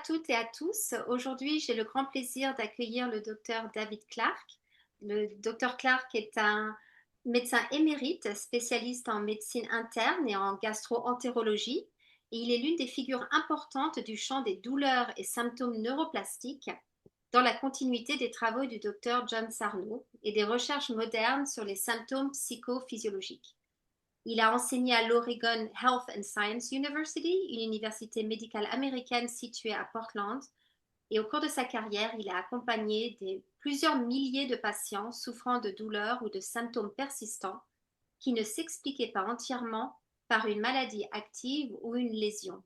À toutes et à tous. Aujourd'hui, j'ai le grand plaisir d'accueillir le docteur David Clarke. Le docteur Clarke est un médecin émérite, spécialiste en médecine interne et en gastro-entérologie. Et il est l'une des figures importantes du champ des douleurs et symptômes neuroplastiques dans la continuité des travaux du docteur John Sarno et des recherches modernes sur les symptômes psychophysiologiques. Il a enseigné à l'Oregon Health and Science University, une université médicale américaine située à Portland, et au cours de sa carrière, il a accompagné plusieurs milliers de patients souffrant de douleurs ou de symptômes persistants qui ne s'expliquaient pas entièrement par une maladie active ou une lésion.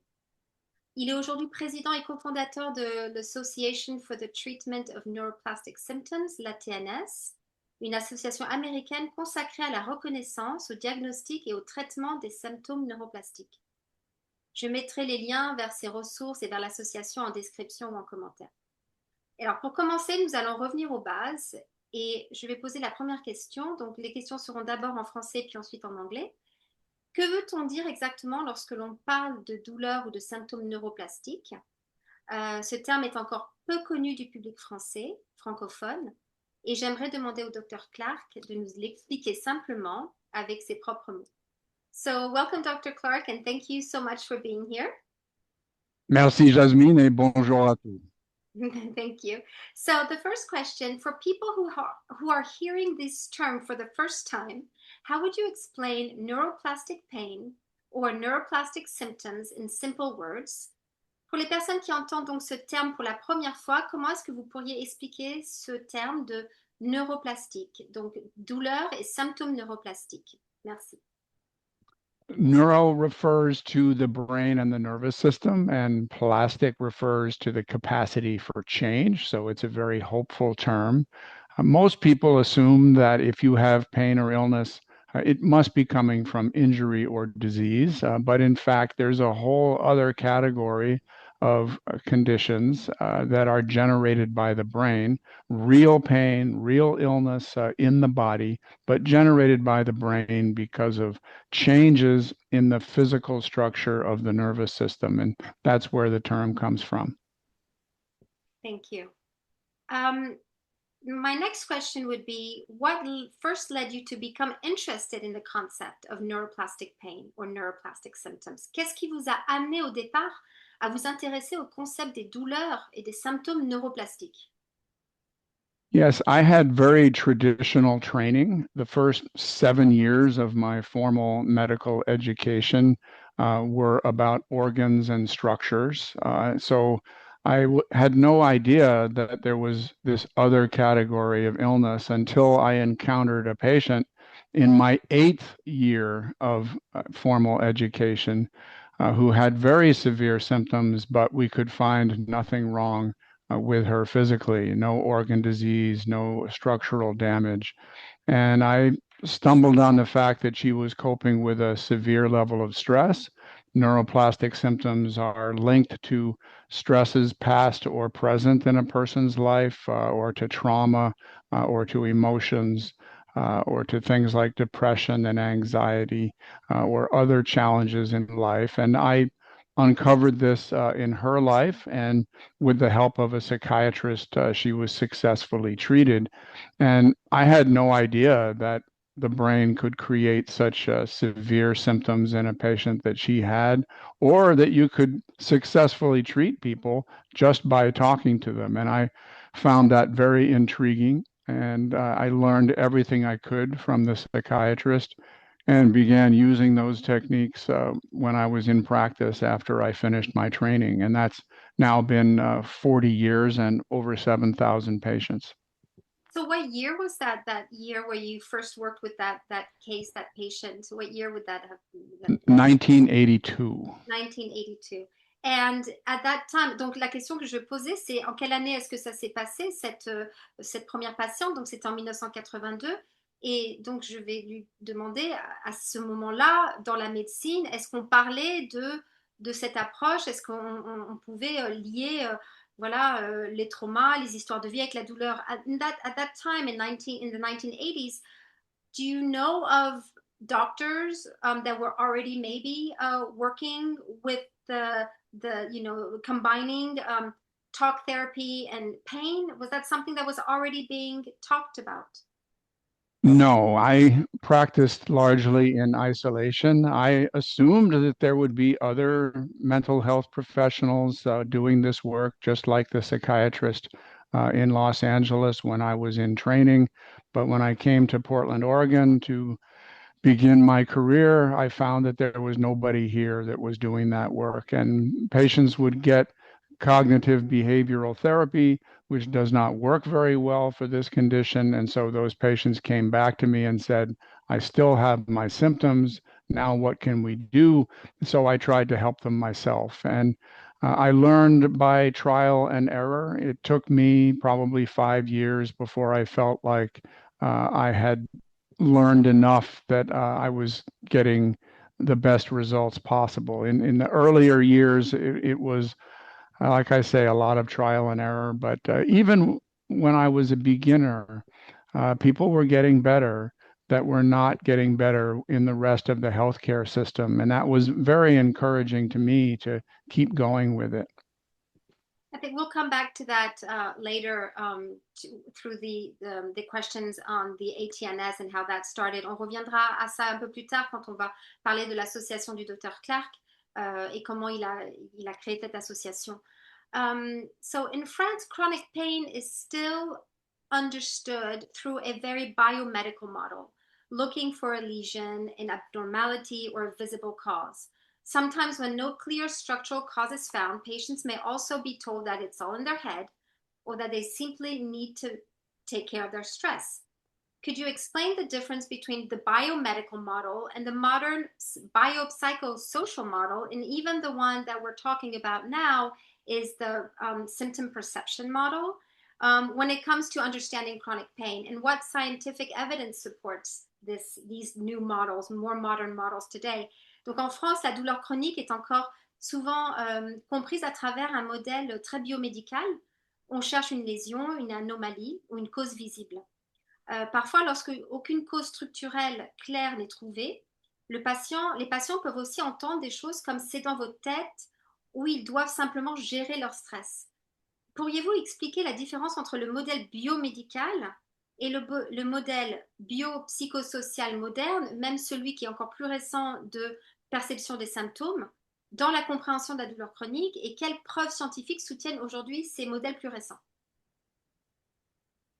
Il est aujourd'hui président et cofondateur de l'Association for the Treatment of Neuroplastic Symptoms, la TNS, une association américaine consacrée à la reconnaissance, au diagnostic et au traitement des symptômes neuroplastiques. Je mettrai les liens vers ces ressources et vers l'association en description ou en commentaire. Alors, pour commencer, nous allons revenir aux bases et je vais poser la première question. Donc, les questions seront d'abord en français puis ensuite en anglais. Que veut-on dire exactement lorsque l'on parle de douleur ou de symptômes neuroplastiques? Ce terme est encore peu connu du public français, francophone, et j'aimerais demander au Dr Clarke de nous l'expliquer simplement avec ses propres mots. So, welcome Dr Clarke and thank you so much for being here. Merci Jasmine et bonjour à tous. Thank you. So the first question, for people who are hearing this term for the first time, how would you explain neuroplastic pain or neuroplastic symptoms in simple words? Pour les personnes qui entendent donc ce terme pour la première fois, comment est-ce que vous pourriez expliquer ce terme de neuroplastique, donc douleur et symptômes neuroplastiques? Merci. Neuro refers to the brain and the nervous system, and plastic refers to the capacity for change. So it's a very hopeful term. Most people assume that if you have pain or illness, it must be coming from injury or disease. But in fact, there's a whole other category of conditions that are generated by the brain, real pain, real illness in the body, but generated by the brain because of changes in the physical structure of the nervous system. And that's where the term comes from. Thank you. My next question would be, what first led you to become interested in the concept of neuroplastic pain or neuroplastic symptoms? Qu'est-ce qui vous a amené au départ à vous intéresser au concept des douleurs et des symptômes neuroplastiques? Yes, I had very traditional training. The first 7 years of my formal medical education were about organs and structures. So had no idea that there was this other category of illness until I encountered a patient in my 8th year of formal education who had very severe symptoms, but we could find nothing wrong with her physically, no organ disease, no structural damage. And I stumbled on the fact that she was coping with a severe level of stress. Neuroplastic symptoms are linked to stresses past or present in a person's life, or to trauma, or to emotions, or to things like depression and anxiety, or other challenges in life. And I uncovered this in her life, and with the help of a psychiatrist, she was successfully treated. And I had no idea that the brain could create such severe symptoms in a patient that she had, or that you could successfully treat people just by talking to them. And I found that very intriguing. And I learned everything I could from the psychiatrist and began using those techniques when I was in practice after I finished my training. And that's now been 40 years and over 7,000 patients. So what year was that year where you first worked with that case, that patient? What year would that have been? 1982. 1982. And at that time, donc la question que je posais, c'est en quelle année est-ce que ça s'est passé, cette première patiente? Donc c'était en 1982. Et donc je vais lui demander à ce moment-là, dans la médecine, est-ce qu'on parlait de cette approche? Est-ce qu'on pouvait lier voilà, les traumas, les histoires de vie avec la douleur? At that time in the 1980s, do you know of doctors that were already maybe working with the combining talk therapy and pain? Was that something that was already being talked about? No, I practiced largely in isolation. I assumed that there would be other mental health professionals doing this work, just like the psychiatrist in Los Angeles when I was in training. But when I came to Portland, Oregon to begin my career, I found that there was nobody here that was doing that work. And patients would get cognitive behavioral therapy, which does not work very well for this condition. And so those patients came back to me and said, I still have my symptoms. Now, what can we do? So I tried to help them myself. And I learned by trial and error. It took me probably 5 years before I felt like I had learned enough that I was getting the best results possible. In the earlier years, it was, like I say, a lot of trial and error. But even when I was a beginner, people were getting better that were not getting better in the rest of the healthcare system. And that was very encouraging to me to keep going with it. I think we'll come back to that later through the questions on the ATNS and how that started. On reviendra à ça un peu plus tard quand on va parler de l'association du docteur Clarke et comment il a créé cette association. So in France, chronic pain is still understood through a very biomedical model, looking for a lesion, an abnormality, or a visible cause. Sometimes, when no clear structural cause is found, patients may also be told that it's all in their head or that they simply need to take care of their stress. Could you explain the difference between the biomedical model and the modern biopsychosocial model, and even the one that we're talking about now is the symptom perception model, when it comes to understanding chronic pain, and what scientific evidence supports these new models, more modern models today? Donc en France, la douleur chronique est encore souvent comprise à travers un modèle très biomédical. On cherche une lésion, une anomalie ou une cause visible. Parfois, lorsque aucune cause structurelle claire n'est trouvée, les patients peuvent aussi entendre des choses comme c'est dans votre tête, ou ils doivent simplement gérer leur stress. Pourriez-vous expliquer la différence entre le modèle biomédical et le modèle biopsychosocial moderne, même celui qui est encore plus récent de perception des symptômes, dans la compréhension de la douleur chronique, et quelles preuves scientifiques soutiennent aujourd'hui ces modèles plus récents?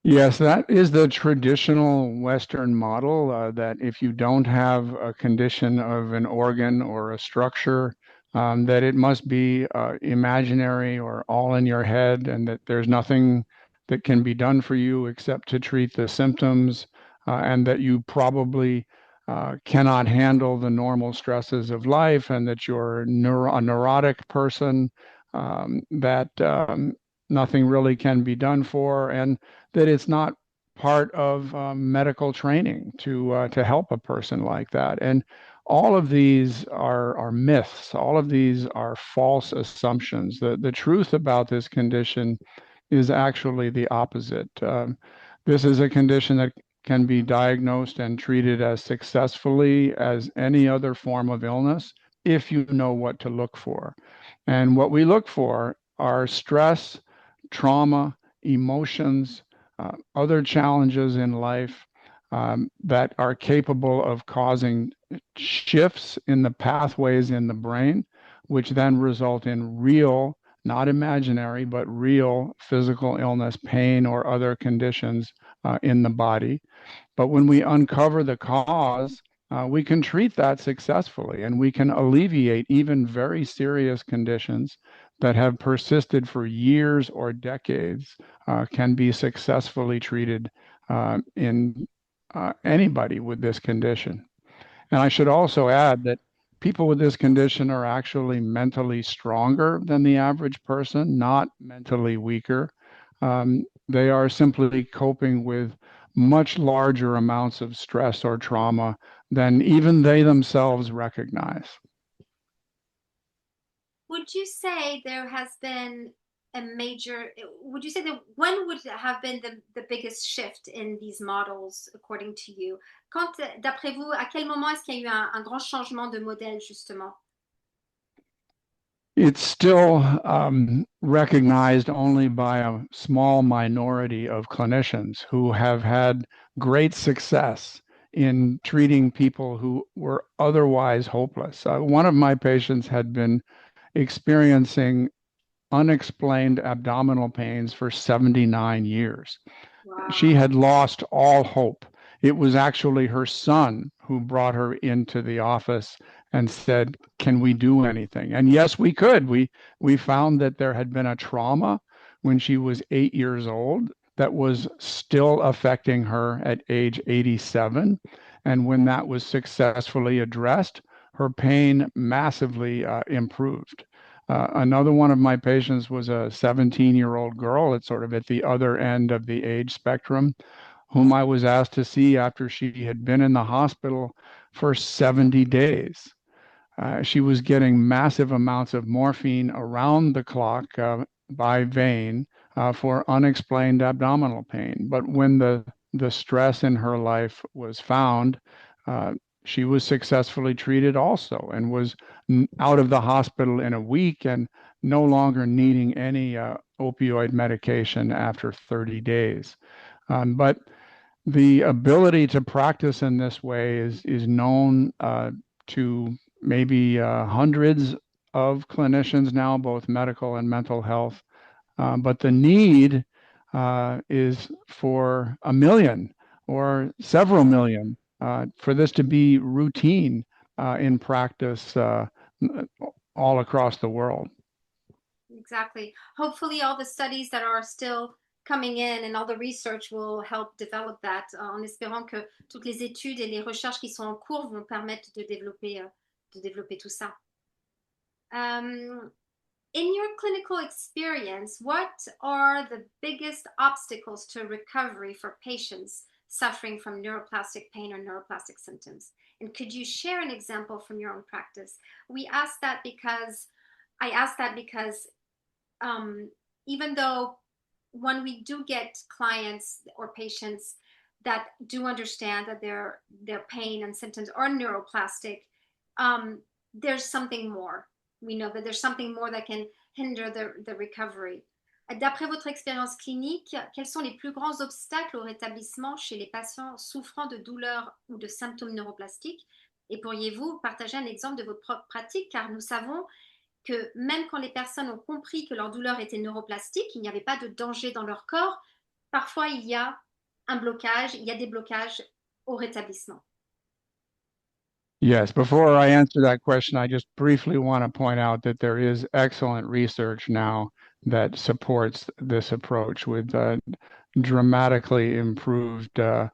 Yes, that is the traditional Western model that if you don't have a condition of an organ or a structure, that it must be imaginary or all in your head, and that there's nothing that can be done for you except to treat the symptoms, and that you probably cannot handle the normal stresses of life, and that you're a neurotic person, that nothing really can be done for, and that it's not part of medical training to help a person like that. And all of these are myths. All of these are false assumptions. The truth about this condition is actually the opposite. This is a condition that can be diagnosed and treated as successfully as any other form of illness if you know what to look for. And what we look for are stress, trauma, emotions, other challenges in life that are capable of causing shifts in the pathways in the brain, which then result in real, not imaginary, but real physical illness, pain, or other conditions in the body. But when we uncover the cause, we can treat that successfully, and we can alleviate even very serious conditions that have persisted for years or decades, can be successfully treated in anybody with this condition. And I should also add that people with this condition are actually mentally stronger than the average person, not mentally weaker. They are simply coping with much larger amounts of stress or trauma than even they themselves recognize. Would you say there has been would you say that when would have been the biggest shift in these models, according to you? D'après vous, à quel moment est-ce qu'il y a eu un grand changement de modèle, justement? It's still recognized only by a small minority of clinicians who have had great success in treating people who were otherwise hopeless. One of my patients had been experiencing unexplained abdominal pains for 79 years. She Wow. had lost all hope. It was actually her son who brought her into the office and said, "Can we do anything?" And yes, we could. We found that there had been a trauma when she was 8 years old that was still affecting her at age 87. And when that was successfully addressed, her pain massively improved. Another one of my patients was a 17-year-old girl. It's sort of at the other end of the age spectrum, whom I was asked to see after she had been in the hospital for 70 days. She was getting massive amounts of morphine around the clock by vein for unexplained abdominal pain. But when the stress in her life was found, uh, she was successfully treated also and was out of the hospital in a week and no longer needing any opioid medication after 30 days. But the ability to practice in this way is known to maybe hundreds of clinicians now, both medical and mental health. But the need is for a million or several million for this to be routine in practice all across the world. Exactly. Hopefully, all the studies that are still coming in and all the research will help develop that, en espérant que toutes les études et les recherches qui sont en cours vont permettre de développer tout ça. Um, in your clinical experience, what are the biggest obstacles to recovery for patients suffering from neuroplastic pain or neuroplastic symptoms? And could you share an example from your own practice? We asked that because I asked that because um, even though when we do get clients or patients that do understand that their pain and symptoms are neuroplastic, there's something more. We know that there's something more that can hinder the recovery. D'après votre expérience clinique, quels sont les plus grands obstacles au rétablissement chez les patients souffrant de douleurs ou de symptômes neuroplastiques? Et pourriez-vous partager un exemple de votre propre pratique, car nous savons que même quand les personnes ont compris que leur douleur était neuroplastique, il n'y avait pas de danger dans leur corps, parfois il y a un blocage, il y a des blocages au rétablissement. Yes, before I answer that question, I just briefly want to point out that there is excellent research now that supports this approach with dramatically improved uh,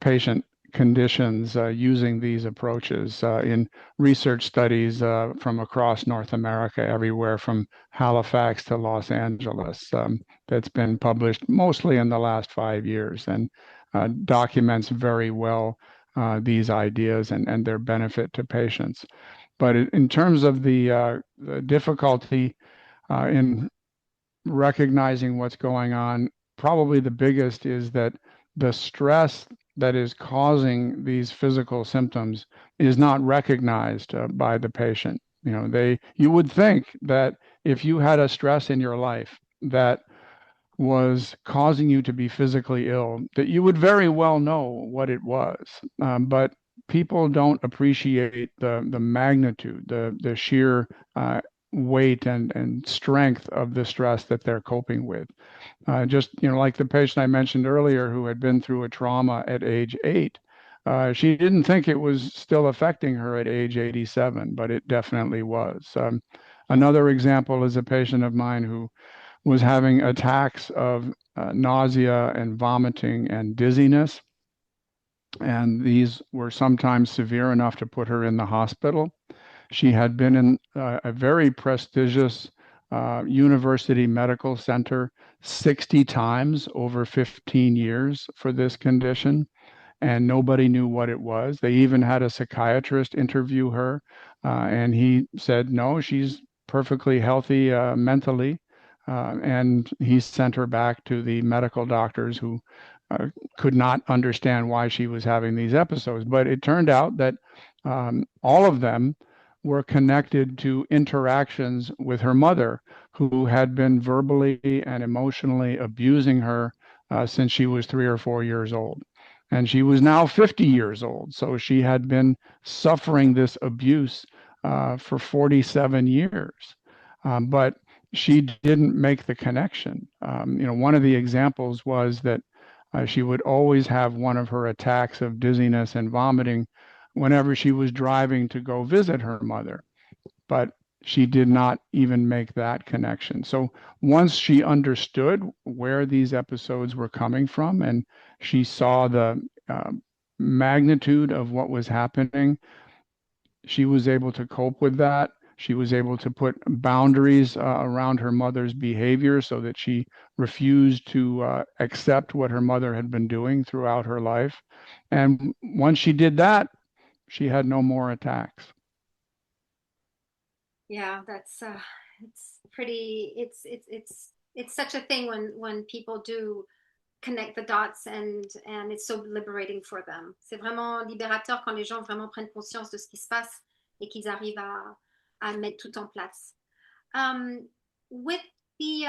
patient conditions using these approaches in research studies from across North America, everywhere from Halifax to Los Angeles, that's been published mostly in the last 5 years and documents very well these ideas and their benefit to patients. But in terms of the difficulty in recognizing what's going on, probably the biggest is that the stress that is causing these physical symptoms is not recognized by the patient. You would think that if you had a stress in your life that was causing you to be physically ill, that you would very well know what it was. But people don't appreciate the magnitude, the sheer weight and strength of the stress that they're coping with. Just, like the patient I mentioned earlier who had been through a trauma at age 8. She didn't think it was still affecting her at age 87, but it definitely was. Another example is a patient of mine who was having attacks of nausea and vomiting and dizziness. And these were sometimes severe enough to put her in the hospital. She had been in a very prestigious university medical center 60 times over 15 years for this condition, and nobody knew what it was. They even had a psychiatrist interview her, and he said, no, she's perfectly healthy mentally. And he sent her back to the medical doctors who could not understand why she was having these episodes. But it turned out that all of them were connected to interactions with her mother, who had been verbally and emotionally abusing her since she was 3 or 4 years old. And she was now 50 years old. So she had been suffering this abuse for 47 years. But she didn't make the connection. One of the examples was that she would always have one of her attacks of dizziness and vomiting whenever she was driving to go visit her mother. But she did not even make that connection. So once she understood where these episodes were coming from and she saw the magnitude of what was happening, she was able to cope with that. She was able to put boundaries around her mother's behavior so that she refused to accept what her mother had been doing throughout her life. And once she did that, she had no more attacks. Yeah, that's it's pretty. It's such a thing when people do connect the dots and it's so liberating for them. C'est vraiment libérateur quand les gens vraiment prennent conscience de ce qui se passe et qu'ils arrivent à mettre tout en place. With the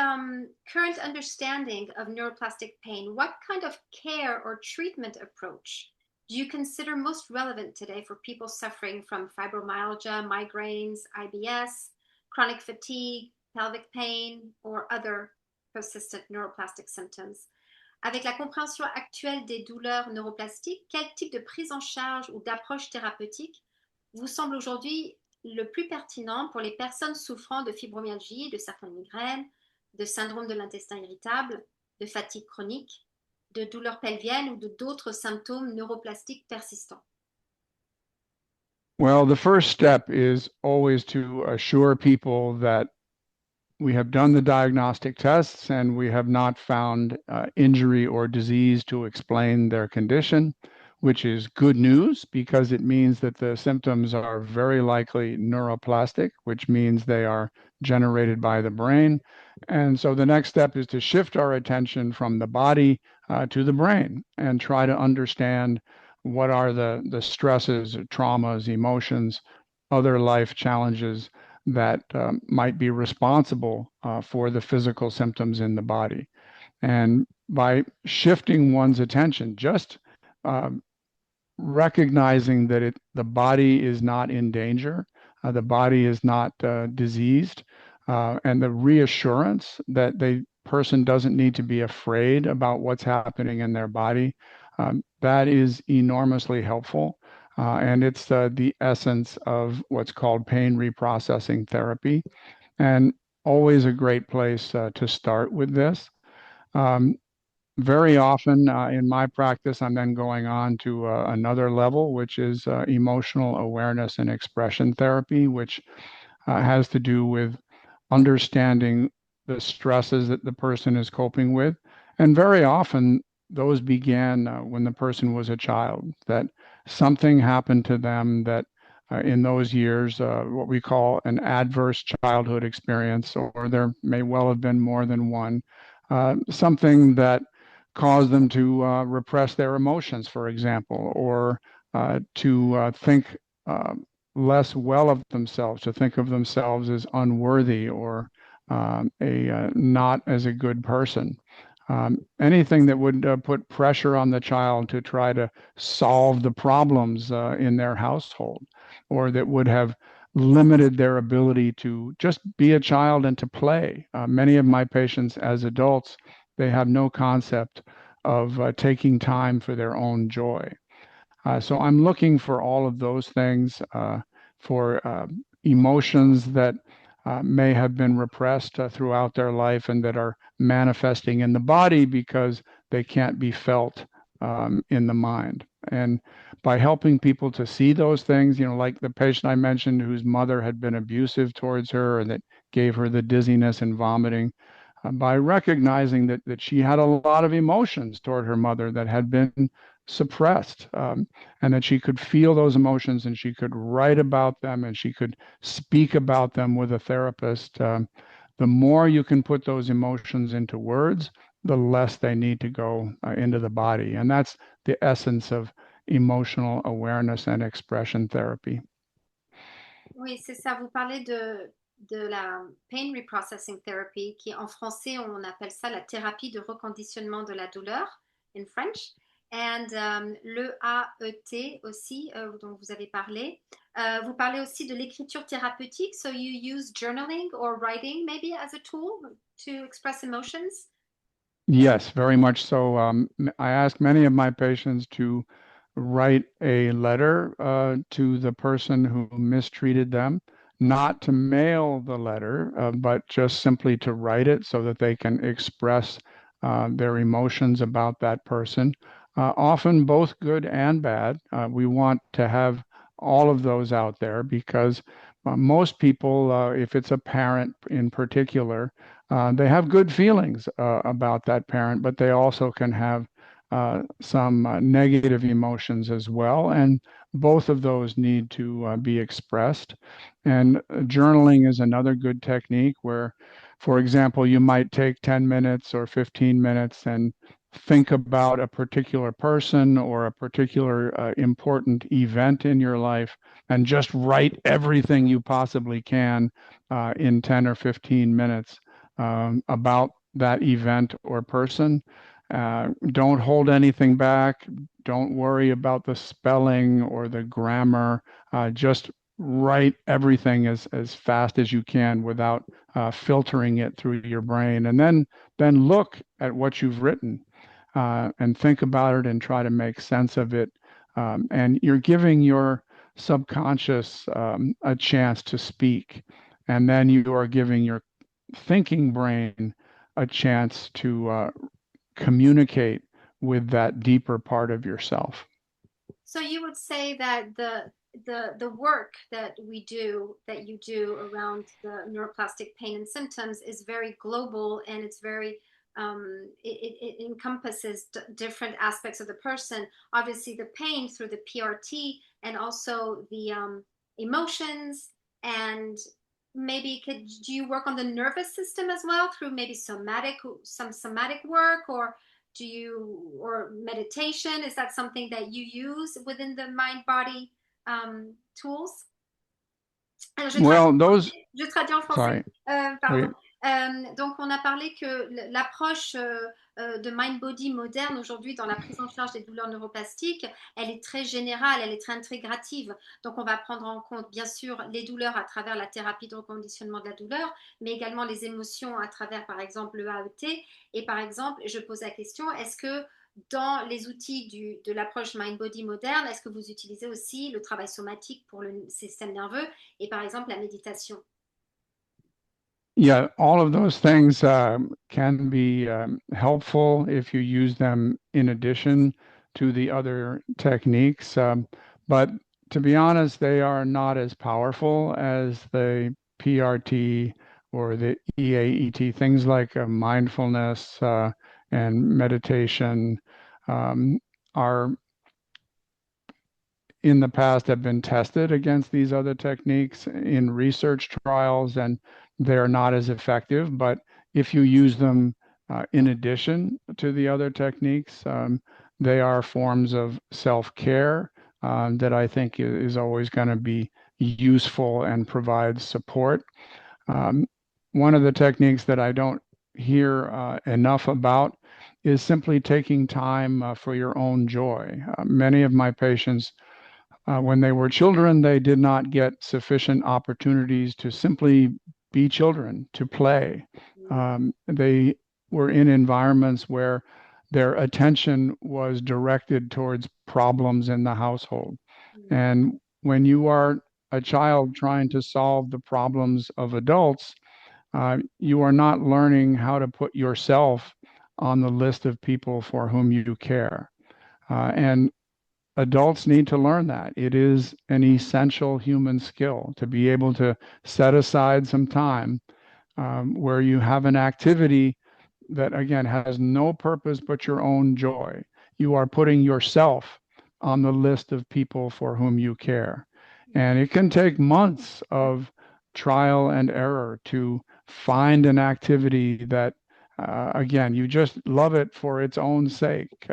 current understanding of neuroplastic pain, what kind of care or treatment approach do you consider most relevant today for people suffering from fibromyalgia, migraines, IBS, chronic fatigue, pelvic pain, or other persistent neuroplastic symptoms? Avec la compréhension actuelle des douleurs neuroplastiques, quel type de prise en charge ou d'approche thérapeutique vous semble aujourd'hui le plus pertinent pour les personnes souffrant de fibromyalgie, de certaines migraines, de syndrome de l'intestin irritable, de fatigue chronique, de douleurs pelviennes ou d'autres symptômes neuroplastiques persistants? Well, the first step is always to assure people that we have done the diagnostic tests and we have not found injury or disease to explain their condition, which is good news because it means that the symptoms are very likely neuroplastic, which means they are generated by the brain. And so the next step is to shift our attention from the body to the brain and try to understand what are the stresses, traumas, emotions, other life challenges that might be responsible for the physical symptoms in the body. And by shifting one's attention, just recognizing that the body is not in danger, the body is not diseased, and the reassurance that the person doesn't need to be afraid about what's happening in their body, that is enormously helpful. And it's the essence of what's called pain reprocessing therapy, and always a great place to start with this. Um, Very often in my practice, I'm then going on to another level, which is emotional awareness and expression therapy, which has to do with understanding the stresses that the person is coping with. And very often, those began when the person was a child, that something happened to them that in those years, what we call an adverse childhood experience, or there may well have been more than one, something that caused them to repress their emotions, for example, or to think less well of themselves, to think of themselves as unworthy or a not as a good person. Anything that would put pressure on the child to try to solve the problems in their household, or that would have limited their ability to just be a child and to play. Many of my patients as adults, they have no concept of taking time for their own joy. So I'm looking for all of those things, for emotions that may have been repressed throughout their life and that are manifesting in the body because they can't be felt in the mind. And by helping people to see those things, like the patient I mentioned whose mother had been abusive towards her and that gave her the dizziness and vomiting, by recognizing that she had a lot of emotions toward her mother that had been suppressed, and that she could feel those emotions and she could write about them and she could speak about them with a therapist. The more you can put those emotions into words, the less they need to go into the body. And that's the essence of emotional awareness and expression therapy. Oui, c'est ça. Vous parlez de la pain reprocessing therapy, qui en français, on appelle ça la thérapie de reconditionnement de la douleur, in French. And le AET aussi, dont vous avez parlé. Vous parlez aussi de l'écriture thérapeutique. So you use journaling or writing maybe as a tool to express emotions. Yes, very much so. I ask many of my patients to write a letter to the person who mistreated them, not to mail the letter, but just simply to write it so that they can express their emotions about that person. Often both good and bad. We want to have all of those out there because most people, if it's a parent in particular, they have good feelings about that parent, but they also can have some negative emotions as well. And both of those need to be expressed. And journaling is another good technique where, for example, you might take 10 minutes or 15 minutes and think about a particular person or a particular important event in your life and just write everything you possibly can in 10 or 15 minutes about that event or person. Don't hold anything back. Don't worry about the spelling or the grammar. Just write everything as fast as you can without filtering it through your brain. And then look at what you've written and think about it and try to make sense of it. And you're giving your subconscious a chance to speak. And then you are giving your thinking brain a chance to communicate with that deeper part of yourself. So you would say that the work that that you do around the neuroplastic pain and symptoms is very global, and it's very it encompasses different aspects of the person. Obviously, the pain through the PRT, and also the emotions, and maybe do you work on the nervous system as well through maybe some somatic work, or or meditation? Is that something that you use within the mind body tools? Alors, Well, those, je traduis en français. sorry, Pardon. oui. Donc, on a parlé que l'approche de mind body moderne aujourd'hui dans la prise en charge des douleurs neuroplastiques, elle est très générale, elle est très intégrative. Donc, on va prendre en compte, bien sûr, les douleurs à travers la thérapie de reconditionnement de la douleur, mais également les émotions à travers, par exemple, le AET. Et par exemple, je pose la question, est-ce que dans les outils de l'approche mind-body moderne, est-ce que vous utilisez aussi le travail somatique pour le système nerveux et par exemple la méditation? Yeah, all of those things can be helpful if you use them in addition to the other techniques. But to be honest, they are not as powerful as the PRT or the EAET, things like mindfulness and meditation um, are in the past have been tested against these other techniques in research trials, and they're not as effective. But if you use them in addition to the other techniques, they are forms of self-care that I think is always going to be useful and provide support. Um, One of the techniques that I don't hear enough about is simply taking time for your own joy. Many of my patients when they were children, they did not get sufficient opportunities to simply be children, to play. They were in environments where their attention was directed towards problems in the household. And when you are a child trying to solve the problems of adults, you are not learning how to put yourself on the list of people for whom you care. And adults need to learn that. It is an essential human skill to be able to set aside some time where you have an activity that, again, has no purpose but your own joy. You are putting yourself on the list of people for whom you care. And it can take months of trial and error to find an activity that, again, you just love it for its own sake.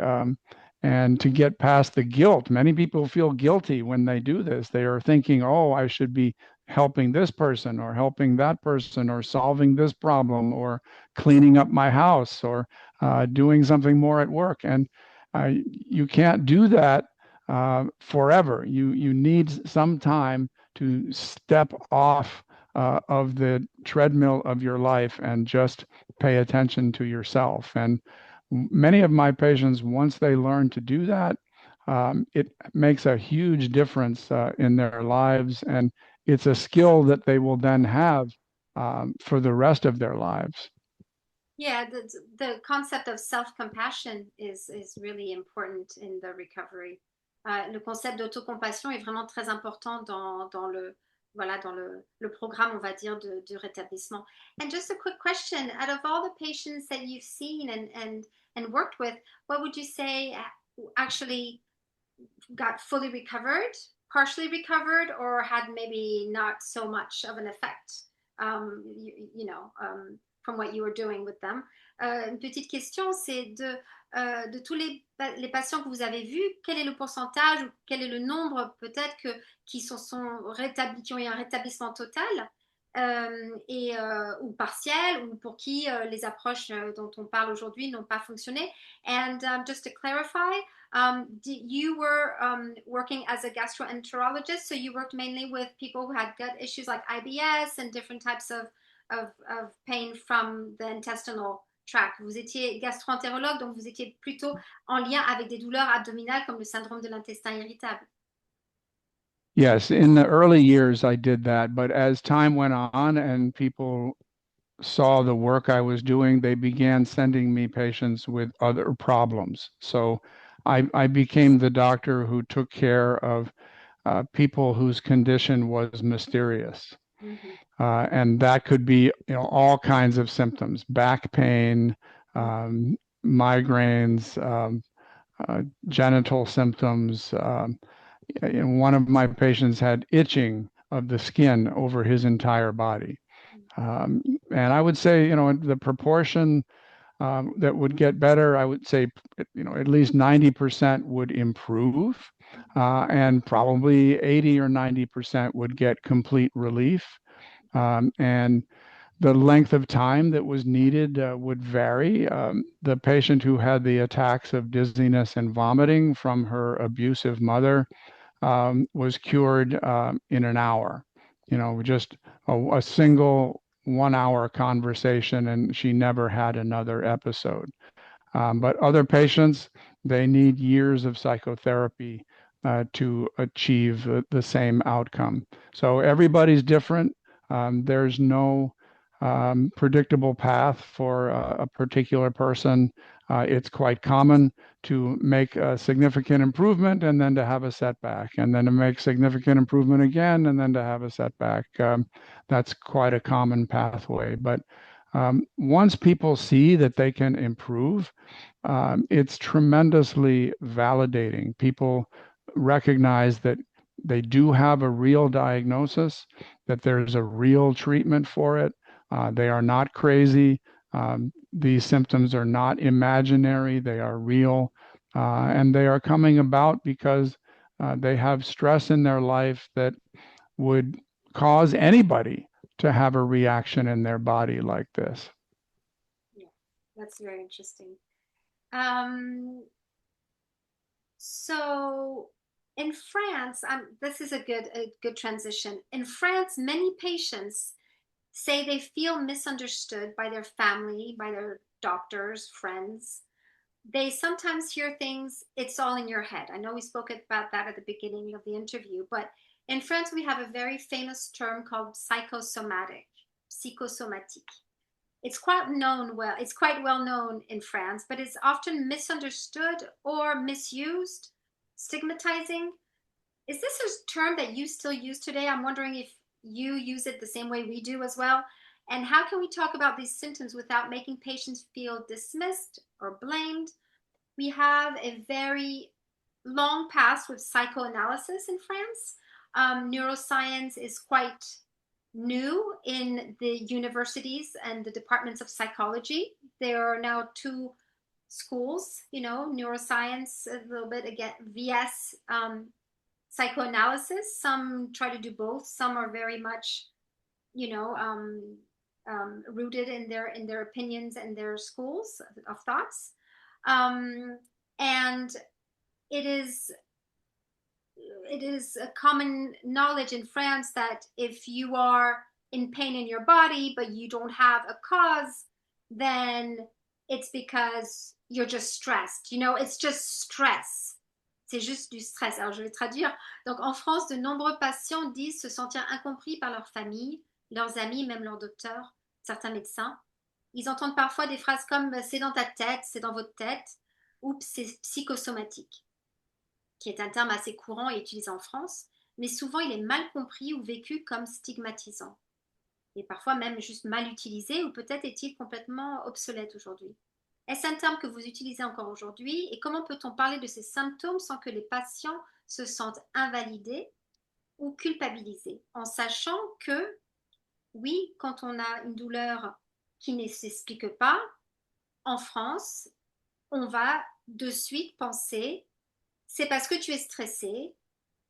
And to get past the guilt. Many people feel guilty when they do this. They are thinking, oh, I should be helping this person or helping that person or solving this problem or cleaning up my house or doing something more at work. And you can't do that forever. You need some time to step off of the treadmill of your life and just pay attention to yourself. And many of my patients, once they learn to do that, it makes a huge difference in their lives. And it's a skill that they will then have for the rest of their lives. Yeah, the concept of self-compassion is really important in the recovery. Le concept d'autocompassion est vraiment très important dans le, voilà, dans le programme, on va dire, du rétablissement. And just a quick question, out of all the patients that you've seen and worked with, what would you say actually got fully recovered, partially recovered, or had maybe not so much of an effect, from what you were doing with them? Une petite question, c'est de tous les patients que vous avez vus, quel est le pourcentage ou quel est le nombre peut-être qui sont rétablis, qui ont eu un rétablissement total ou partiel, ou pour qui les approches dont on parle aujourd'hui n'ont pas fonctionné. And just to clarify, you were working as a gastroenterologist, so you worked mainly with people who had gut issues like IBS and different types of pain from the intestinal tract. Vous étiez gastro-entérologue, donc vous étiez plutôt en lien avec des douleurs abdominales comme le syndrome de l'intestin irritable. Yes, in the early years I did that, but as time went on and people saw the work I was doing, they began sending me patients with other problems. So I became the doctor who took care of people whose condition was mysterious. Mm-hmm. And that could be, all kinds of symptoms: back pain, migraines, genital symptoms. One of my patients had itching of the skin over his entire body. And I would say, the proportion that would get better, I would say, at least 90% would improve, and probably 80 or 90% would get complete relief. And the length of time that was needed would vary. The patient who had the attacks of dizziness and vomiting from her abusive mother was cured in an hour. Just a single 1 hour conversation, and she never had another episode. But other patients, they need years of psychotherapy to achieve the same outcome. So everybody's different. There's no predictable path for a particular person. It's quite common to make a significant improvement and then to have a setback, and then to make significant improvement again and then to have a setback. That's quite a common pathway. But once people see that they can improve, it's tremendously validating. People recognize that they do have a real diagnosis, that there's a real treatment for it. They are not crazy. These symptoms are not imaginary. They are real. And they are coming about because they have stress in their life that would cause anybody to have a reaction in their body like this. Yeah, that's very interesting. So in France, this is a good transition. In France, many patients say they feel misunderstood by their family, by their doctors, friends. They sometimes hear things, it's all in your head. I know we spoke about that at the beginning of the interview, but in France, we have a very famous term called psychosomatic. It's quite well known in France, but it's often misunderstood or misused, stigmatizing. Is this a term that you still use today? I'm wondering if you use it the same way we do as well. And how can we talk about these symptoms without making patients feel dismissed or blamed? We have a very long past with psychoanalysis in France. Neuroscience is quite new in the universities and the departments of psychology. There are now two schools, neuroscience, a little bit again, VS psychoanalysis. Some try to do both. Some are very much, rooted in their opinions and their schools of thoughts. And it is it is a common knowledge in France that if you are in pain in your body but you don't have a cause, then it's because you're just stressed. It's just stress. C'est juste du stress. Alors, je vais traduire. Donc, en France, de nombreux patients disent se sentir incompris par leur famille, leurs amis, même leurs docteurs, certains médecins. Ils entendent parfois des phrases comme c'est dans ta tête, c'est dans votre tête, ou c'est psychosomatique, qui est un terme assez courant et utilisé en France, mais souvent il est mal compris ou vécu comme stigmatisant. Et parfois même juste mal utilisé, ou peut-être est-il complètement obsolète aujourd'hui. Est-ce un terme que vous utilisez encore aujourd'hui? Et comment peut-on parler de ces symptômes sans que les patients se sentent invalidés ou culpabilisés, en sachant que, oui, quand on a une douleur qui ne s'explique pas, en France, on va de suite penser c'est parce que tu es stressé,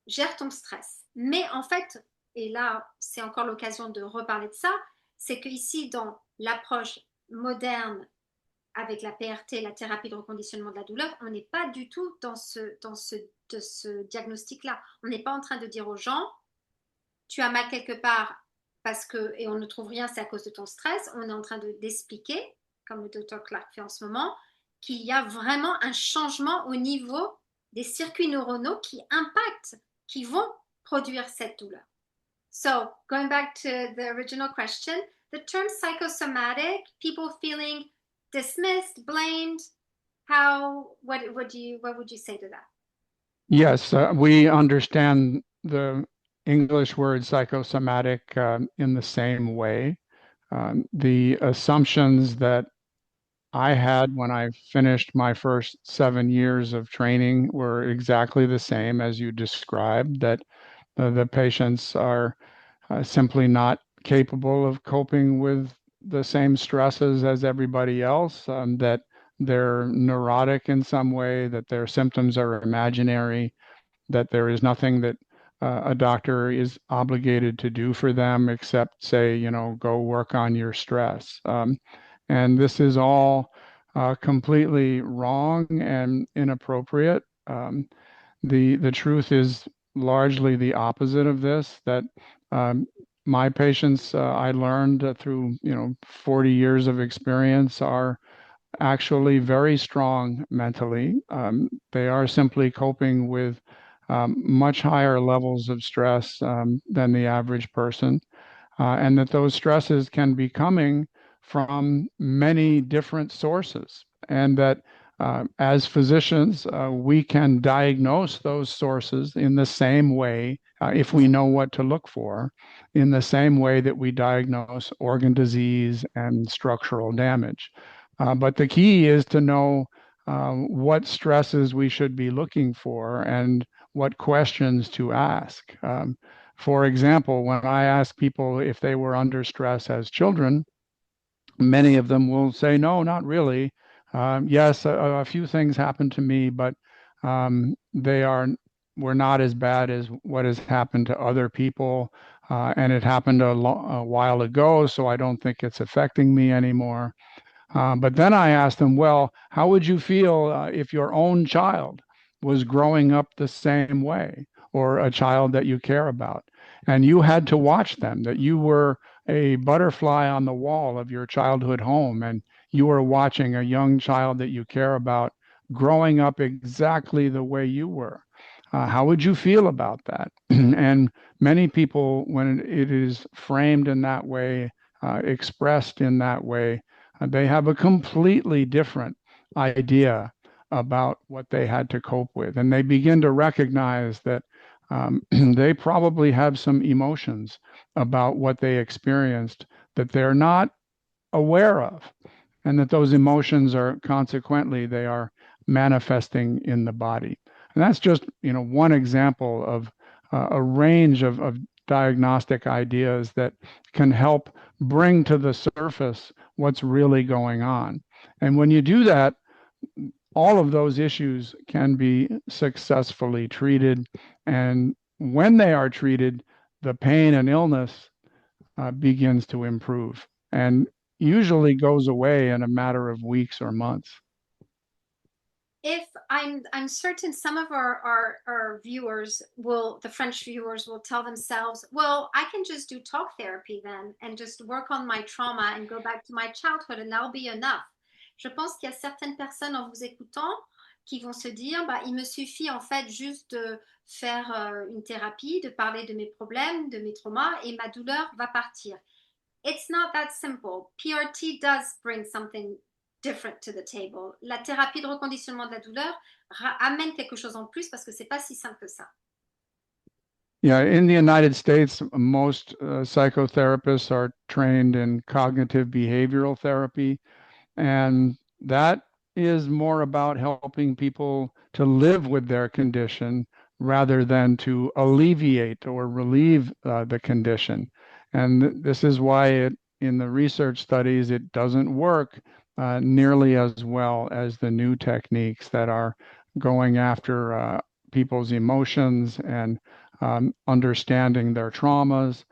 gère ton stress. Mais en fait, et là, c'est encore l'occasion de reparler de ça, c'est qu'ici, dans l'approche moderne avec la PRT, la thérapie de reconditionnement de la douleur, on n'est pas du tout dans ce diagnostic-là. On n'est pas en train de dire aux gens, tu as mal quelque part parce que, et on ne trouve rien, c'est à cause de ton stress. On est en train d'expliquer, comme le docteur Clarke fait en ce moment, qu'il y a vraiment un changement au niveau des circuits neuronaux qui impactent, qui vont produire cette douleur. So, going back to the original question, the term psychosomatic, people feeling dismissed, blamed, what would you say to that? Yes, we understand the English word psychosomatic in the same way. The assumptions that I had when I finished my first 7 years of training were exactly the same as you described, that the patients are simply not capable of coping with the same stresses as everybody else, that they're neurotic in some way, that their symptoms are imaginary, that there is nothing that a doctor is obligated to do for them except say, go work on your stress. And this is all completely wrong and inappropriate. The truth is largely the opposite of this, that my patients, I learned through 40 years of experience, are actually very strong mentally. They are simply coping with much higher levels of stress than the average person, and that those stresses can be coming from many different sources, and that as physicians, we can diagnose those sources in the same way, if we know what to look for, in the same way that we diagnose organ disease and structural damage. But the key is to know what stresses we should be looking for and what questions to ask. For example, when I ask people if they were under stress as children, many of them will say, no, not really. Yes, a few things happened to me, but were not as bad as what has happened to other people. And it happened a while ago, so I don't think it's affecting me anymore. But then I asked them, well, how would you feel if your own child was growing up the same way, or a child that you care about, and you had to watch them, that you were a butterfly on the wall of your childhood home, and you were watching a young child that you care about growing up exactly the way you were? How would you feel about that? And many people, when it is framed in that way, expressed in that way, they have a completely different idea about what they had to cope with. And they begin to recognize that they probably have some emotions about what they experienced that they're not aware of. And that those emotions are consequently, they are manifesting in the body. And that's just, one example of a range of diagnostic ideas that can help bring to the surface what's really going on. And when you do that, all of those issues can be successfully treated. And when they are treated, the pain and illness begins to improve and usually goes away in a matter of weeks or months. If I'm certain some of our viewers will, the French viewers will tell themselves, well, I can just do talk therapy then and just work on my trauma and go back to my childhood and that'll be enough. Je pense qu'il y a certaines personnes en vous écoutant qui vont se dire, bah, il me suffit en fait juste de faire une thérapie, de parler de mes problèmes, de mes traumas et ma douleur va partir. It's not that simple. PRT does bring something different to the table. La thérapie de reconditionnement de la douleur amène quelque chose en plus parce que c'est pas si simple que ça. Yeah, in the United States, most psychotherapists are trained in cognitive behavioral therapy, and that is more about helping people to live with their condition rather than to alleviate or relieve the condition. And this is why in the research studies, it doesn't work nearly as well as the new techniques that are going after people's emotions and understanding their traumas,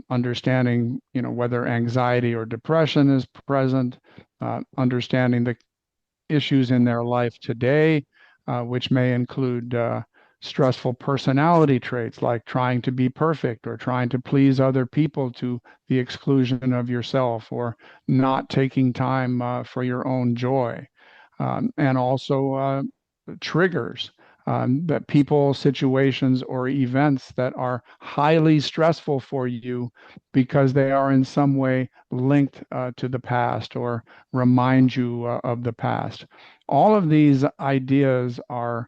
understanding, whether anxiety or depression is present, understanding the issues in their life today, which may include stressful personality traits like trying to be perfect or trying to please other people to the exclusion of yourself, or not taking time for your own joy, and also triggers. That people, situations, or events that are highly stressful for you because they are in some way linked to the past or remind you of the past. All of these ideas are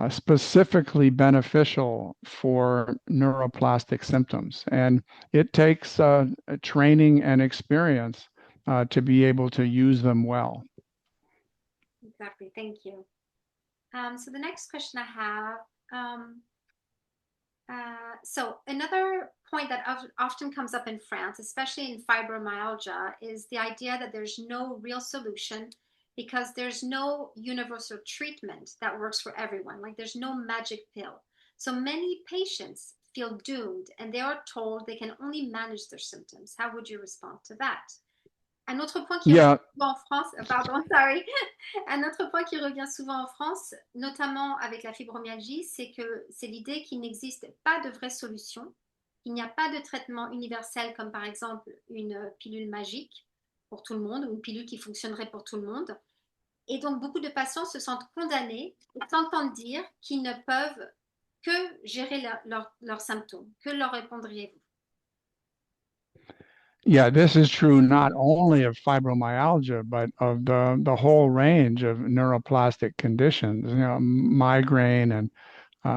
specifically beneficial for neuroplastic symptoms. And it takes training and experience to be able to use them well. Exactly. Thank you. So the next question I have, so another point that often comes up in France, especially in fibromyalgia, is the idea that there's no real solution because there's no universal treatment that works for everyone. Like there's no magic pill. So many patients feel doomed and they are told they can only manage their symptoms. How would you respond to that? Un autre point qui Yeah, revient souvent en France, pardon, sorry. Un autre point qui revient souvent en France, notamment avec la fibromyalgie, c'est que c'est l'idée qu'il n'existe pas de vraie solution. Il n'y a pas de traitement universel comme par exemple une pilule magique pour tout le monde ou une pilule qui fonctionnerait pour tout le monde. Et donc beaucoup de patients se sentent condamnés et s'entendent dire qu'ils ne peuvent que gérer leurs symptômes. Que leur répondriez-vous? yeah, this is true not only of fibromyalgia, but of the whole range of neuroplastic conditions, migraine and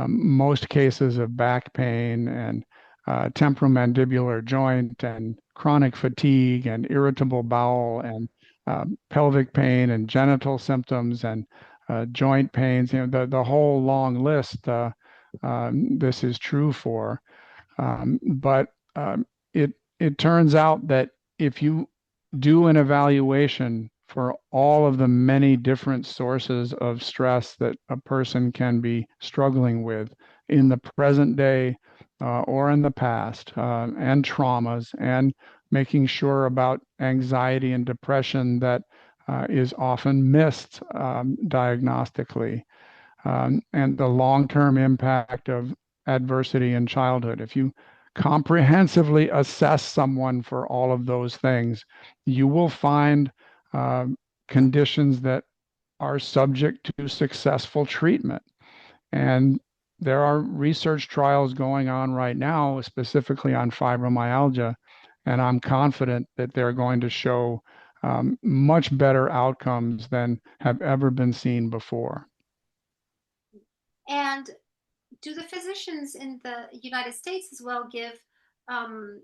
most cases of back pain and temporomandibular joint and chronic fatigue and irritable bowel and pelvic pain and genital symptoms and joint pains, the whole long list this is true for. But it turns out that if you do an evaluation for all of the many different sources of stress that a person can be struggling with in the present day or in the past, and traumas, and making sure about anxiety and depression that is often missed diagnostically, and the long-term impact of adversity in childhood. If you comprehensively assess someone for all of those things, you will find conditions that are subject to successful treatment. And there are research trials going on right now, specifically on fibromyalgia, and I'm confident that they're going to show much better outcomes than have ever been seen before. And do the physicians in the United States as well give um,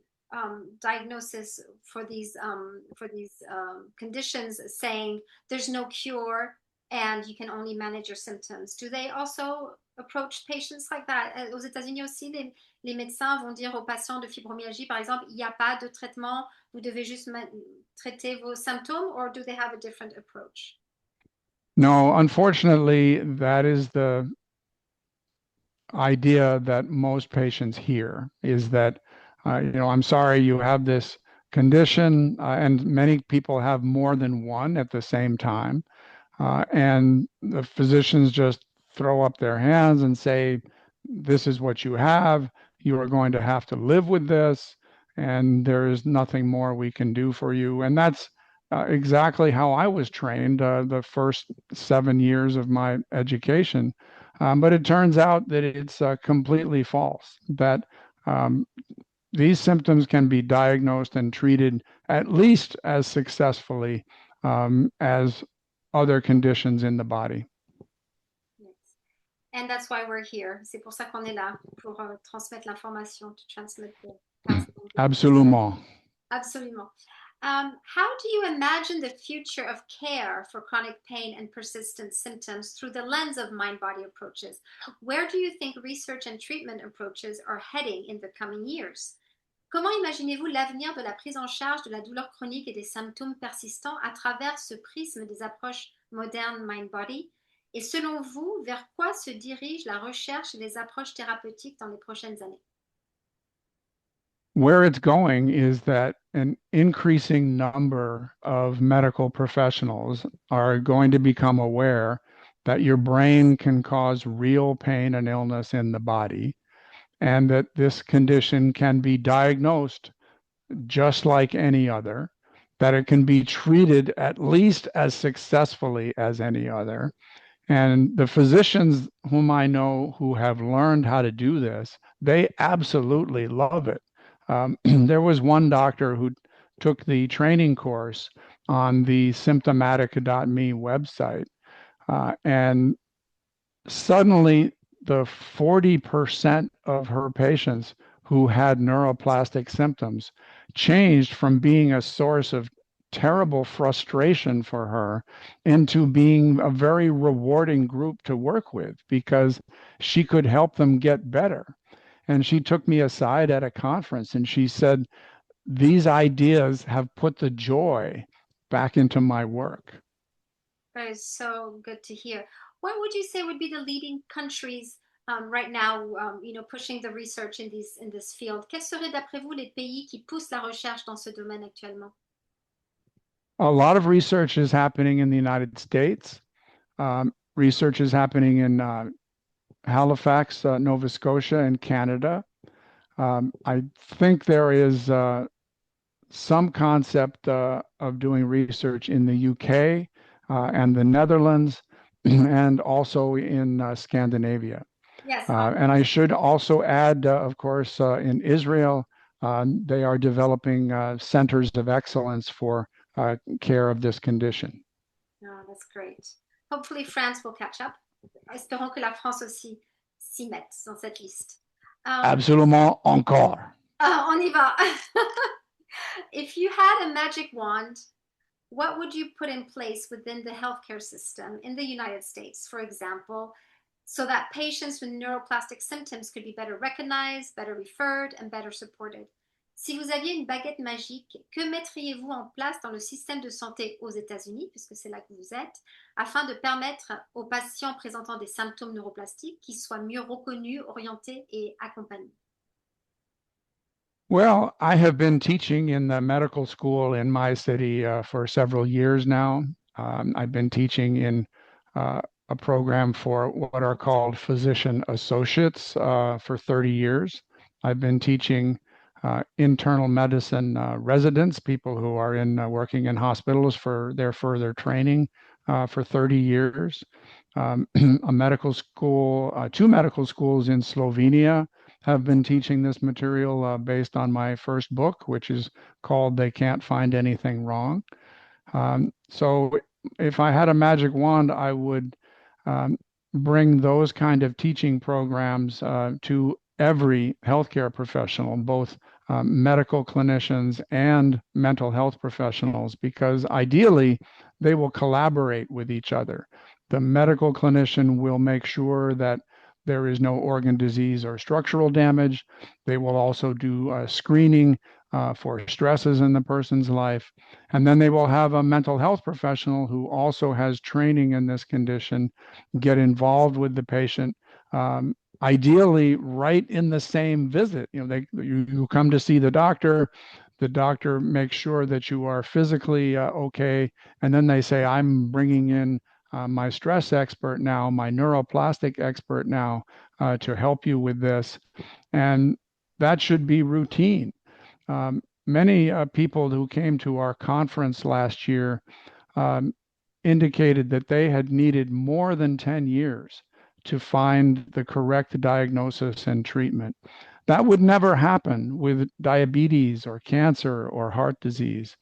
diagnosis for these conditions, saying there's no cure and you can only manage your symptoms? Do they also approach patients like that? Aux États-Unis aussi, les médecins vont dire aux patients de fibromyalgie, par exemple, il n'y a pas de traitement, vous devez juste traiter vos symptômes, or do they have a different approach? No, unfortunately, that is the idea that most patients hear is that, I'm sorry, you have this condition, and many people have more than one at the same time. And the physicians just throw up their hands and say, this is what you have. You are going to have to live with this, and there is nothing more we can do for you. And that's exactly how I was trained the first 7 years of my education. But it turns out that it's completely false, that um, these symptoms can be diagnosed and treated at least as successfully as other conditions in the body. Yes. And that's why we're here. C'est pour ça qu'on est là, pour transmettre l'information, to transmit the counseling. Absolument. Absolument. How do you imagine the future of care for chronic pain and persistent symptoms through the lens of mind-body approaches? Where do you think research and treatment approaches are heading in the coming years? Comment imaginez-vous l'avenir de la prise en charge de la douleur chronique et des symptômes persistants à travers ce prisme des approches modernes mind-body? Et selon vous, vers quoi se dirige la recherche et les approches thérapeutiques dans les prochaines années? Where it's going is that an increasing number of medical professionals are going to become aware that your brain can cause real pain and illness in the body, and that this condition can be diagnosed just like any other, that it can be treated at least as successfully as any other. And the physicians whom I know who have learned how to do this, they absolutely love it. There was one doctor who took the training course on the symptomatica.me website, and suddenly the 40% of her patients who had neuroplastic symptoms changed from being a source of terrible frustration for her into being a very rewarding group to work with because she could help them get better. And she took me aside at a conference and she said, these ideas have put the joy back into my work. That is so good to hear. What would you say would be the leading countries right now, pushing the research in this field? Quels seraient d'après vous les pays qui poussent la recherche dans ce domaine actuellement? A lot of research is happening in the United States. Research is happening in Halifax, Nova Scotia, and Canada. I think there is some concept of doing research in the UK and the Netherlands, and also in Scandinavia. Yes. And I should also add, of course, in Israel, they are developing centers of excellence for care of this condition. Oh, that's great. Hopefully France will catch up. Espérons que la France aussi s'y mette dans cette liste. Absolument encore. On y va. If you had a magic wand, what would you put in place within the healthcare system in the United States, for example, so that patients with neuroplastic symptoms could be better recognized, better referred, and better supported? Si vous aviez une baguette magique, que mettriez-vous en place dans le système de santé aux États-Unis, puisque c'est là que vous êtes, afin de permettre aux patients présentant des symptômes neuroplastiques qu'ils soient mieux reconnus, orientés et accompagnés? Well, I have been teaching in the medical school in my city for several years now. I've been teaching in a program for what are called physician associates for 30 years. I've been teaching internal medicine residents, people who are working in hospitals for their further training for 30 years. A medical school, two medical schools in Slovenia have been teaching this material based on my first book, which is called They Can't Find Anything Wrong. So if I had a magic wand, I would bring those kind of teaching programs to every healthcare professional, both medical clinicians and mental health professionals, because ideally they will collaborate with each other. The medical clinician will make sure that there is no organ disease or structural damage. They will also do screening for stresses in the person's life. And then they will have a mental health professional who also has training in this condition get involved with the patient. Ideally, right in the same visit. You come to see the doctor. The doctor makes sure that you are physically okay, and then they say, "I'm bringing in my stress expert now, my neuroplastic expert now, to help you with this," and that should be routine. Many people who came to our conference last year um, indicated that they had needed more than 10 years to find the correct diagnosis and treatment. That would never happen with diabetes or cancer or heart disease.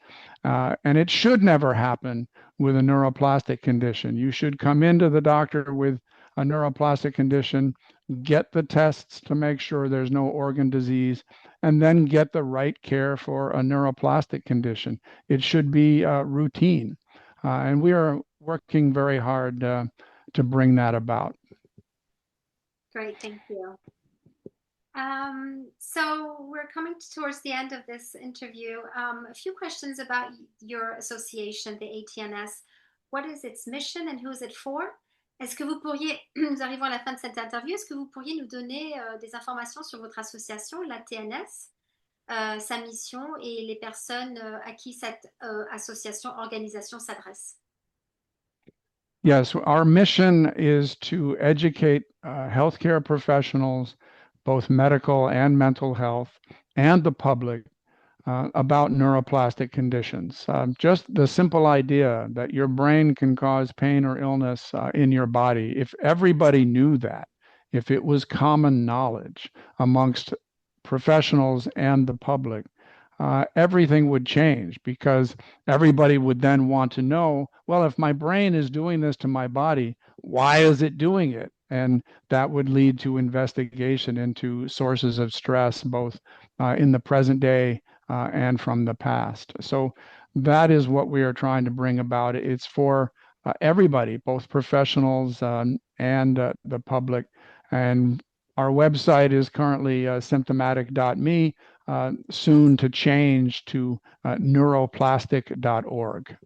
And it should never happen with a neuroplastic condition. You should come into the doctor with a neuroplastic condition, get the tests to make sure there's no organ disease, and then get the right care for a neuroplastic condition. It should be routine. And we are working very hard to bring that about. Great, thank you. So we're coming towards the end of this interview. A few questions about your association, the ATNS. What is its mission and who is it for? Est-ce que vous pourriez, nous arrivons à la fin de cette interview, est-ce que vous pourriez nous donner des informations sur votre association, la TNS, sa mission et les personnes à qui cette association, organisation s'adresse? Yes, our mission is to educate healthcare professionals, both medical and mental health, and the public about neuroplastic conditions. Just the simple idea that your brain can cause pain or illness in your body. If everybody knew that, if it was common knowledge amongst professionals and the public, everything would change because everybody would then want to know, well, if my brain is doing this to my body, why is it doing it? And that would lead to investigation into sources of stress, both in the present day and from the past. So that is what we are trying to bring about. It's for everybody, both professionals and the public. And our website is currently symptomatic.me, soon to change to neuroplastic.org.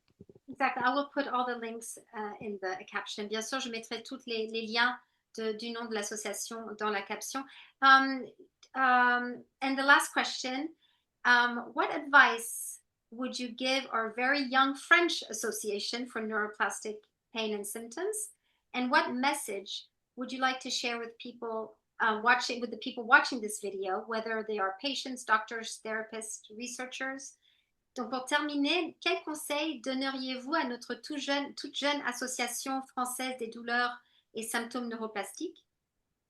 Exactly. I will put all the links in the caption. Bien sûr, je mettrai tous les liens du nom de l'association dans la caption. And the last question, what advice would you give our very young French association for neuroplastic pain and symptoms? And what message would you like to share with people with the people watching this video, whether they are patients, doctors, therapists, researchers? Donc, pour terminer, quel conseil donneriez-vous à notre toute jeune association française des douleurs et symptômes neuroplastiques?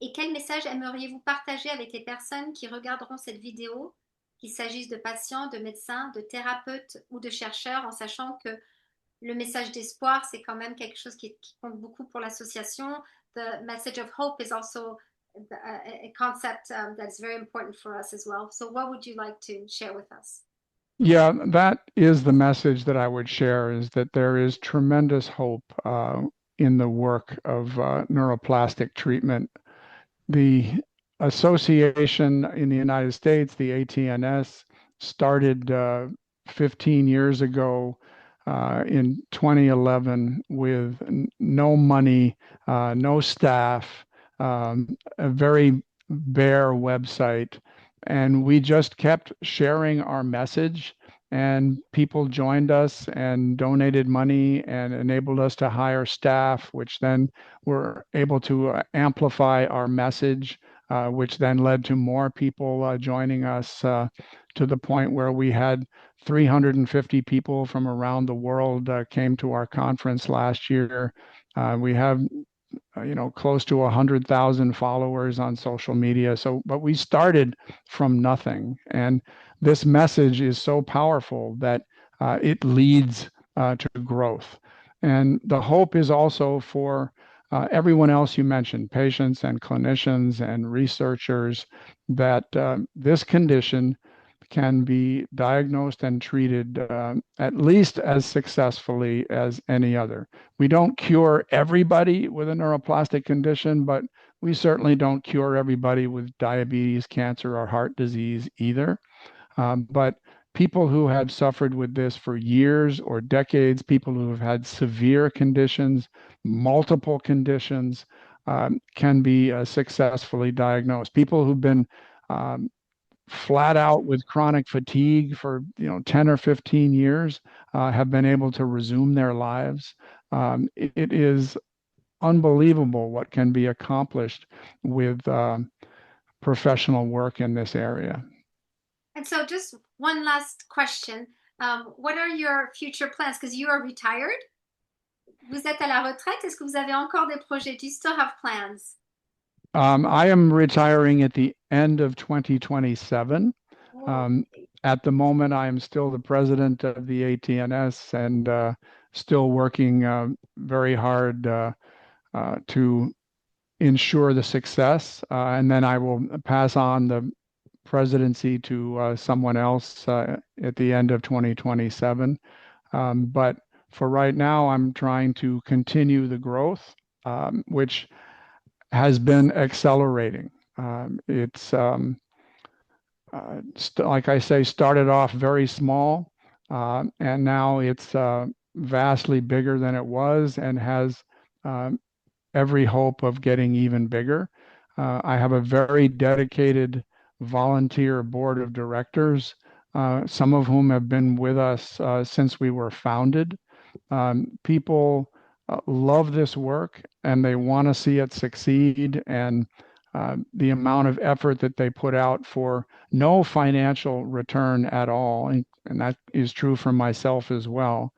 Et quel message aimeriez-vous partager avec les personnes qui regarderont cette vidéo, qu'il s'agisse de patients, de médecins, de thérapeutes ou de chercheurs, en sachant que le message d'espoir, c'est quand même quelque chose qui compte beaucoup pour l'association. The message of hope is also a concept that's very important for us as well. So what would you like to share with us? Yeah, that is the message that I would share, is that there is tremendous hope in the work of neuroplastic treatment. The association in the United States, the ATNS, started 15 years ago in 2011 with no money, no staff, a very bare website. And we just kept sharing our message, and people joined us and donated money and enabled us to hire staff, which then were able to amplify our message, which then led to more people joining us to the point where we had 350 people from around the world came to our conference last year. We have close to 100,000 followers on social media. So, but we started from nothing. And this message is so powerful that it leads to growth. And the hope is also for everyone else you mentioned, patients and clinicians and researchers, that this condition can be diagnosed and treated at least as successfully as any other. We don't cure everybody with a neuroplastic condition, but we certainly don't cure everybody with diabetes, cancer, or heart disease either. But people who had suffered with this for years or decades, people who have had severe conditions, multiple conditions, can be successfully diagnosed. People who've been flat out with chronic fatigue for 10 or 15 years have been able to resume their lives. It is unbelievable what can be accomplished with professional work in this area. And so, just one last question. What are your future plans? Because you are retired. Vous êtes à la retraite. Est-ce que vous avez encore des projets? Do you still have plans? I am retiring at the end of 2027. Oh, Um, at the moment, I am still the president of the ATNS and still working very hard to ensure the success. And then I will pass on the presidency to someone else at the end of 2027. But for right now, I'm trying to continue the growth, which has been accelerating. It's like I say, started off very small, and now it's vastly bigger than it was and has um, every hope of getting even bigger. I have a very dedicated volunteer board of directors, some of whom have been with us since we were founded. People love this work and they want to see it succeed. And the amount of effort that they put out for no financial return at all, and that is true for myself as well,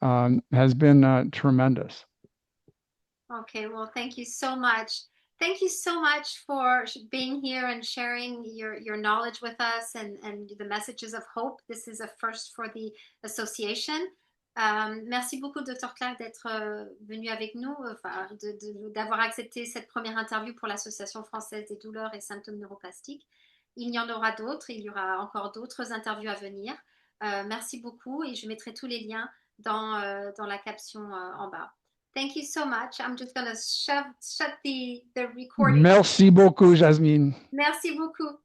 has been tremendous. okay. Well, thank you so much. Thank you so much for being here and sharing your knowledge with us and the messages of hope. This is a first for the association. Merci beaucoup, Dr. Clarke, d'être venu avec nous, enfin, d'avoir accepté cette première interview pour l'Association française des douleurs et symptômes neuroplastiques. Il y en aura d'autres, il y aura encore d'autres interviews à venir. Merci beaucoup et je mettrai tous les liens dans la caption en bas. Thank you so much. I'm just going to shut the recording. Merci beaucoup, Jasmine. Merci beaucoup.